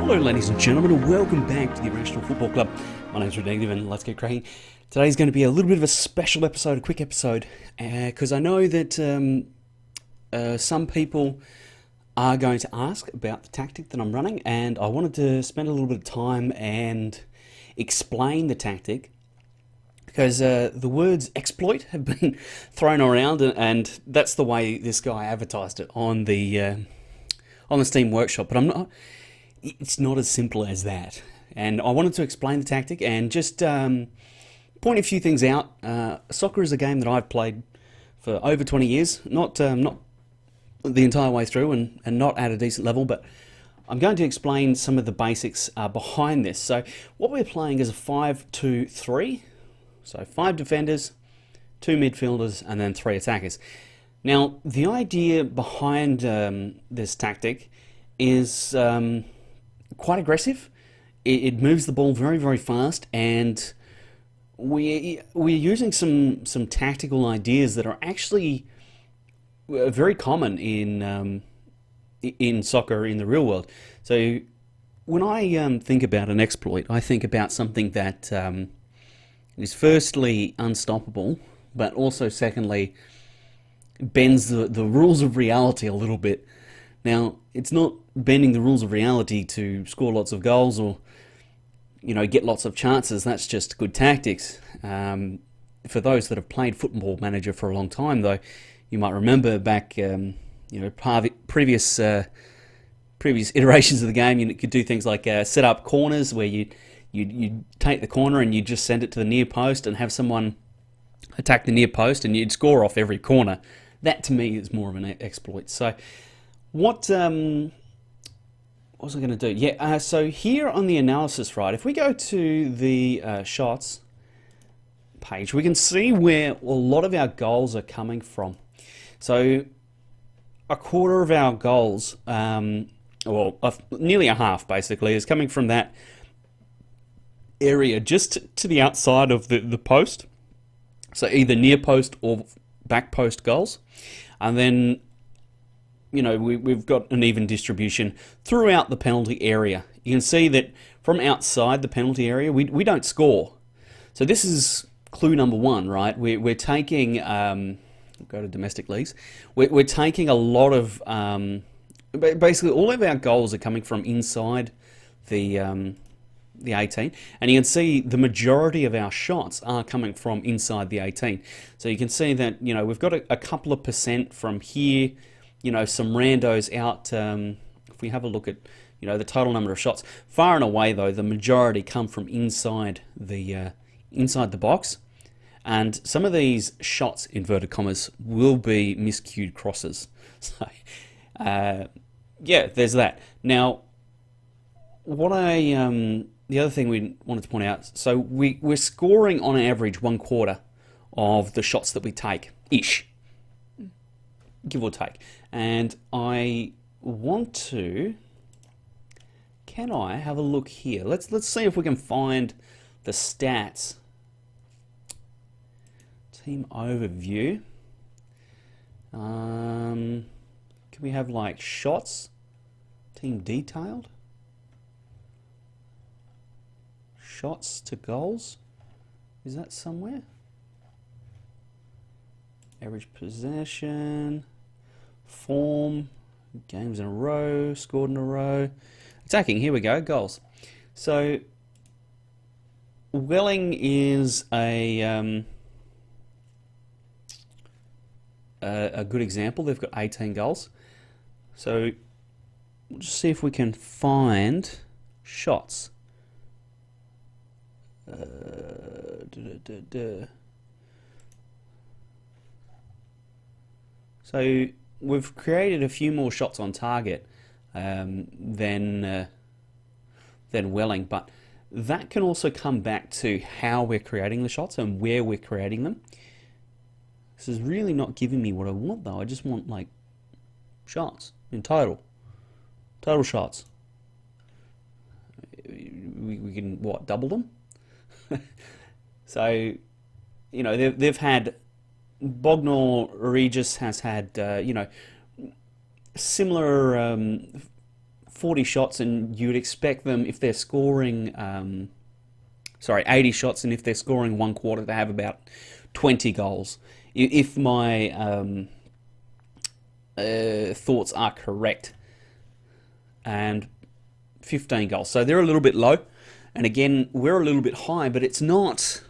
Hello ladies and gentlemen, and welcome back to the Irrational Football Club. My name's Redactive and let's get cracking. Today's going to be a little bit of a special episode, a quick episode, because I know that some people are going to ask about the tactic that I'm running, and I wanted to spend a little bit of time and explain the tactic, because the words exploit have been thrown around, and that's the way this guy advertised it on the Steam Workshop, but it's not as simple as that. And I wanted to explain the tactic and just point a few things out. Soccer is a game that I've played for over 20 years, not the entire way through and not at a decent level, but I'm going to explain some of the basics behind this. So what we're playing is a 5-2-3, so 5 defenders, 2 midfielders, and then 3 attackers. Now, the idea behind this tactic is quite aggressive. It moves the ball very, very fast, and we're using some tactical ideas that are actually very common in soccer in the real world. So when I think about an exploit, I think about something that is firstly unstoppable, but also secondly bends the rules of reality a little bit. Now, it's not bending the rules of reality to score lots of goals or, get lots of chances. That's just good tactics. For those that have played Football Manager for a long time, though, you might remember back, previous iterations of the game, you could do things like set up corners where you'd take the corner and you'd just send it to the near post and have someone attack the near post and you'd score off every corner. That, to me, is more of an exploit. So what was I going to do? Yeah, so here on the analysis, right, if we go to the shots page, we can see where a lot of our goals are coming from. So a quarter of our goals, nearly a half, basically, is coming from that area just to the outside of the post. So either near post or back post goals. And then we've got an even distribution throughout the penalty area. You can see that from outside the penalty area, we don't score. So this is clue number one, right? We're taking, go to domestic leagues, we're taking a lot of, basically all of our goals are coming from inside the 18, and you can see the majority of our shots are coming from inside the 18. So you can see that, we've got a couple of percent from here, some randos out. If we have a look at, the total number of shots, far and away though, the majority come from inside the box, and some of these shots, inverted commas, will be miscued crosses. So, yeah, there's that. Now, the other thing we wanted to point out, so we're scoring on average 1/4 of the shots that we take, ish, give or take. And I want to, can I have a look here? Let's see if we can find the stats. Team overview. Can we have like shots? Team detailed? Shots to goals? Is that somewhere? Average possession, form, games in a row, scored in a row. Attacking, here we go, goals. So Welling is a good example. They've got 18 goals. So we'll just see if we can find shots. So we've created a few more shots on target than Welling, but that can also come back to how we're creating the shots and where we're creating them. This is really not giving me what I want though. I just want like shots in total shots. We can double them? So, they've had Bognor Regis has had similar 40 shots, and you'd expect them, if they're scoring, 80 shots, and if they're scoring one quarter, to have about 20 goals. If my thoughts are correct. And 15 goals. So they're a little bit low. And again, we're a little bit high, but it's not...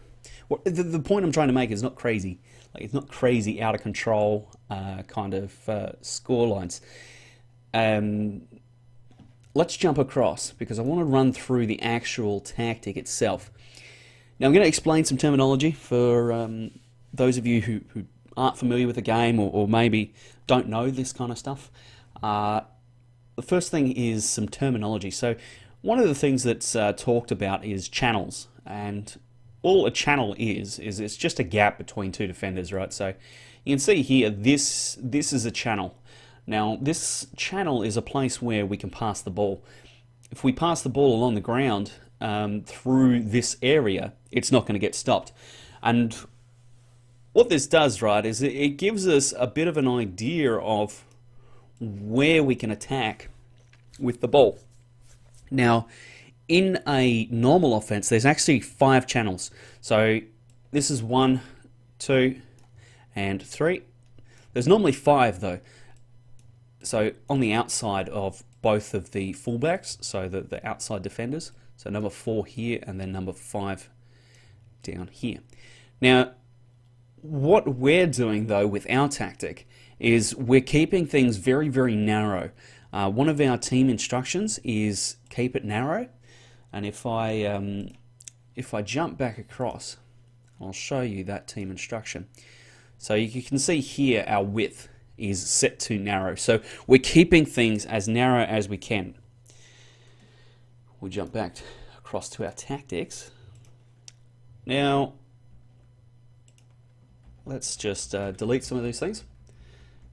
The point I'm trying to make is not crazy. Like, it's not crazy, out of control kind of score lines. Let's jump across, because I want to run through the actual tactic itself. Now, I'm going to explain some terminology for those of you who aren't familiar with the game, or maybe don't know this kind of stuff. The first thing is some terminology. So one of the things that's talked about is channels, and all a channel is it's just a gap between two defenders, right? So you can see here, this is a channel. Now, this channel is a place where we can pass the ball. If we pass the ball along the ground through this area, it's not going to get stopped. And what this does, right, is it gives us a bit of an idea of where we can attack with the ball. Now, in a normal offense, there's actually 5 channels. So this is 1, 2, and 3. There's normally 5 though. So on the outside of both of the fullbacks, so the outside defenders. So number 4 here, and then number 5 down here. Now, what we're doing though with our tactic is we're keeping things very, very narrow. One of our team instructions is keep it narrow, and if I jump back across, I'll show you that team instruction. So you can see here our width is set to narrow. So we're keeping things as narrow as we can. We'll jump back across to our tactics. Now, let's just delete some of these things.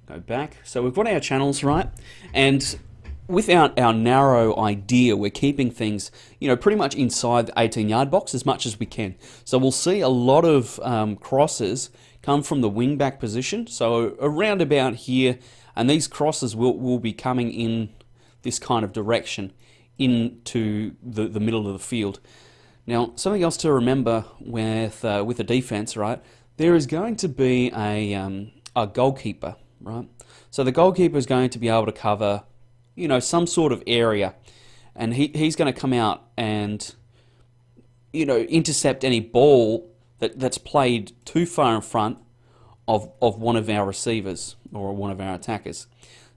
Go back. So we've got our channels, right? And without our narrow idea, we're keeping things, pretty much inside the 18-yard box as much as we can. So we'll see a lot of crosses come from the wing-back position, so around about here, and these crosses will be coming in this kind of direction into the middle of the field. Now, something else to remember with the defense, right? There is going to be a goalkeeper, right? So the goalkeeper is going to be able to cover, some sort of area, and he's going to come out and, intercept any ball that's played too far in front of one of our receivers or one of our attackers.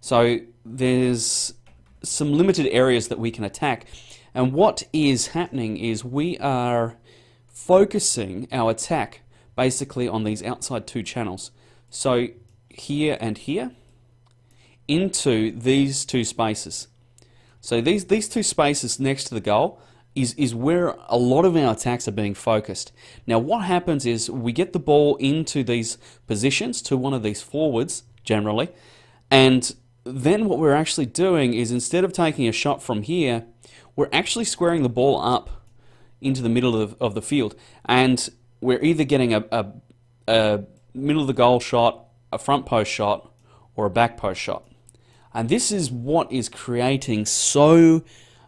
So there's some limited areas that we can attack, and what is happening is we are focusing our attack basically on these outside 2 channels. So here and here into these 2 spaces. So these 2 spaces next to the goal is where a lot of our attacks are being focused. Now what happens is we get the ball into these positions to one of these forwards generally, and then what we're actually doing is, instead of taking a shot from here, we're actually squaring the ball up into the middle of the field, and we're either getting a middle of the goal shot, a front post shot, or a back post shot. And this is what is creating so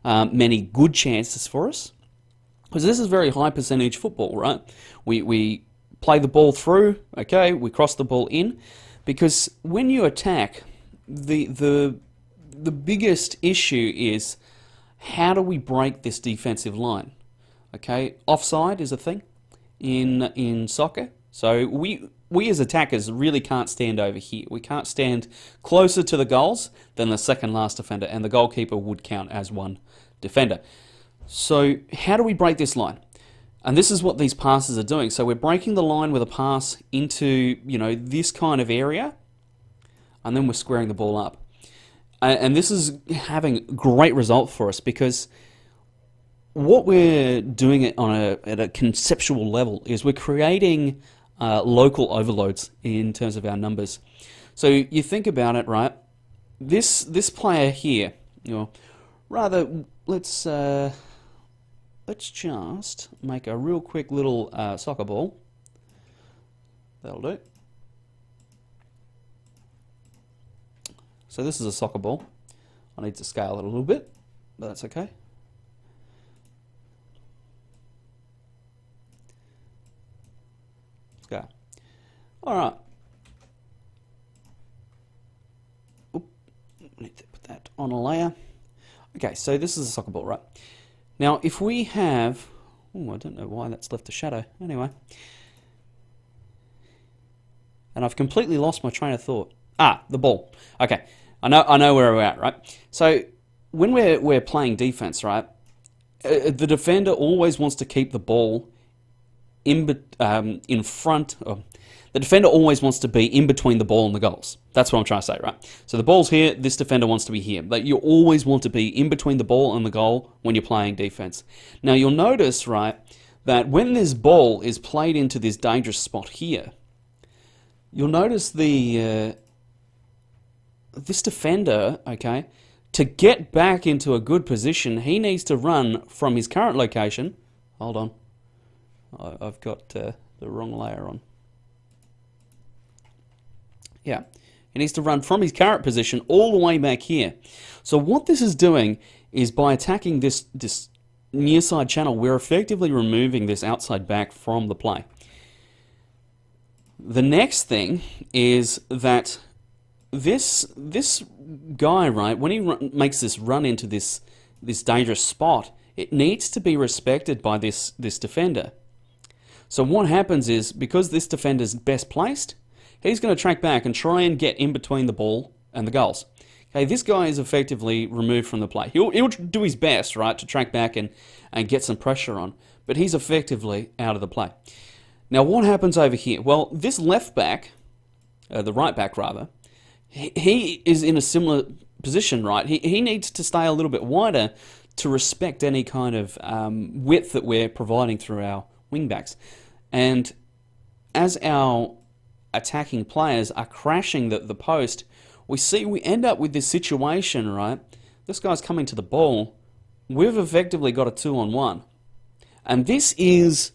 many good chances for us, because this is very high percentage football, right? We play the ball through, okay, we cross the ball in, because when you attack, the biggest issue is, how do we break this defensive line? Okay, offside is a thing in soccer. So we as attackers really can't stand over here. We can't stand closer to the goals than the second last defender, and the goalkeeper would count as one defender. So how do we break this line? And this is what these passes are doing. So we're breaking the line with a pass into, this kind of area, and then we're squaring the ball up. And this is having great result for us, because what we're doing at a conceptual level is we're creating local overloads in terms of our numbers. So you think about it, right? This player here, let's just make a real quick little soccer ball. That'll do. So this is a soccer ball. I need to scale it a little bit. but that's okay. Let's go. Alright. Need to put that on a layer. Okay, so this is a soccer ball, right? Now, if we have... Oh, I don't know why that's left a shadow. Anyway. And I've completely lost my train of thought. Ah, the ball. Okay, I know where we're at, right? So, when we're playing defense, right, the defender always wants to keep the ball in front of... The defender always wants to be in between the ball and the goals. That's what I'm trying to say, right? So the ball's here, this defender wants to be here. But you always want to be in between the ball and the goal when you're playing defense. Now you'll notice, right, that when this ball is played into this dangerous spot here, you'll notice this defender, okay, to get back into a good position, he needs to run from his current location. Hold on. I've got the wrong layer on. Yeah, he needs to run from his current position all the way back here. So what this is doing is by attacking this near side channel, we're effectively removing this outside back from the play. The next thing is that this guy, right, when he makes this run into this dangerous spot, it needs to be respected by this defender. So what happens is, because this defender's best placed, he's going to track back and try and get in between the ball and the goals. Okay, this guy is effectively removed from the play. He'll do his best, right, to track back and get some pressure on, but he's effectively out of the play. Now, what happens over here? Well, this left back, the right back rather, he is in a similar position, right? He needs to stay a little bit wider to respect any kind of width that we're providing through our wing backs. And as our attacking players are crashing the post, we end up with this situation, right? This guy's coming to the ball. We've effectively got a 2-on-1. And this is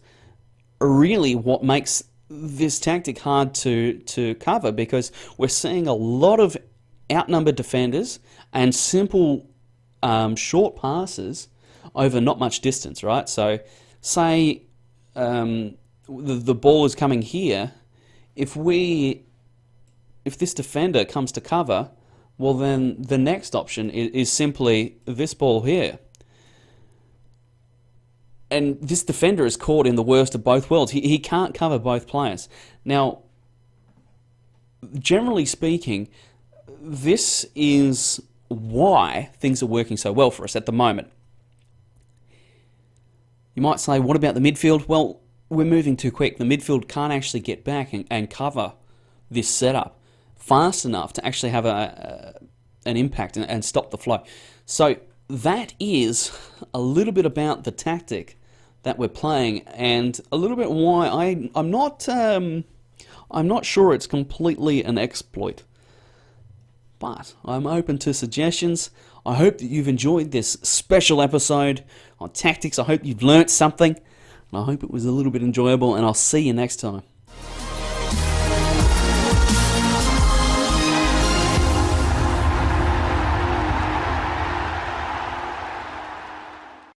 really what makes this tactic hard to cover, because we're seeing a lot of outnumbered defenders and simple short passes over not much distance, right? So say the ball is coming here. If this defender comes to cover, well then the next option is simply this ball here. And this defender is caught in the worst of both worlds. He can't cover both players. Now, generally speaking, this is why things are working so well for us at the moment. You might say, what about the midfield? Well, we're moving too quick. The midfield can't actually get back and cover this setup fast enough to actually have an impact and stop the flow. So that is a little bit about the tactic that we're playing, and a little bit why I'm not sure it's completely an exploit. But I'm open to suggestions. I hope that you've enjoyed this special episode on tactics. I hope you've learnt something. I hope it was a little bit enjoyable, and I'll see you next time.